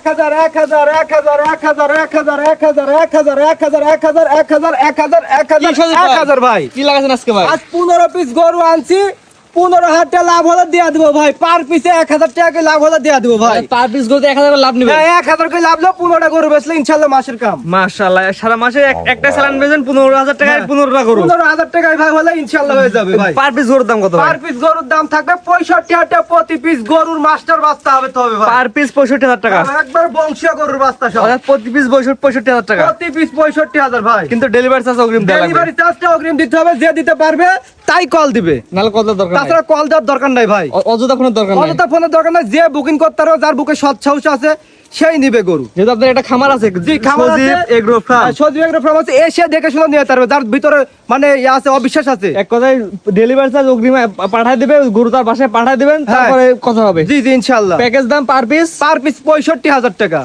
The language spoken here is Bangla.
1000 1000 1000 1000 1000 1000 1000 1000 1000 1000 1000 ভাই কি লাগাছেন আজকে ভাই? আজ 15 পিস গরু আনছি, 15,000 টাকা লাভ হলে দিয়ে দেবো ভাই। পার পিসে 1000 টাকা লাভ হলে দিয়ে দেবো ভাই। পার পিস গরুতে 1000 করে লাভ নেবেন? 1000 করে লাভ হলে 15টা গরু বেচলে ইনশাল্লাহ মাসের কাম। মাশাআল্লাহ, সারা মাসে একটা চালান বেচেন 15000 টাকায় 15টা গরু। 15,000 টাকায় ভাই হলে ইনশাল্লাহ হয়ে যাবে ভাই। পার পিস গরুর দাম কত ভাই? পার পিস গরুর দাম থাকবে 65,000 টাকা প্রতি পিস। গরুর মাস্টার বাচ্চা হবে তো হবে ভাই। পার পিস 65000 টাকা। একবার বংশীয় গরুর বাচ্চা সব। অর্থাৎ প্রতি পিস 65000 টাকা। প্রতি পিস 65,000 ভাই। কিন্তু ডেলিভারি চার্জ অগ্রিম দেওয়া লাগবে। ডেলিভারি চার্জটা অগ্রিম দিতে হবে, যে দিতে পারবে তাই কল দিবে, নাহলে কত দরকার নাই। তাছাড়া কল দেওয়ার দরকার নাই ভাই। অযথা কোনো দরকার নাই। অযথা ফোনের দরকার নাই। যে বুকিং করতে পারো, যার বুকে সৎসাহস আছে সেই নিবে গরু। যেহেতু আপনার একটা খামার আছে, জি, খামার আছে। সজীব এগ্রো ফার্ম। সজীব এগ্রো ফার্ম আছে, এসে দেখে শুনে নিয়ে যেতে পারবে। যার ভিতরে মানে ইয়ে আছে, অবিশ্বাস আছে। এক কথায় ডেলিভারি চার্জ অগ্রিম পাঠায় দিবে, গরু তার বাসায় পাঠায় দিবেন, হ্যাঁ। তারপরে কথা হবে। জি জি ইনশাআল্লাহ। প্যাকেজ দাম পার পিস পার পিস 65,000 টাকা।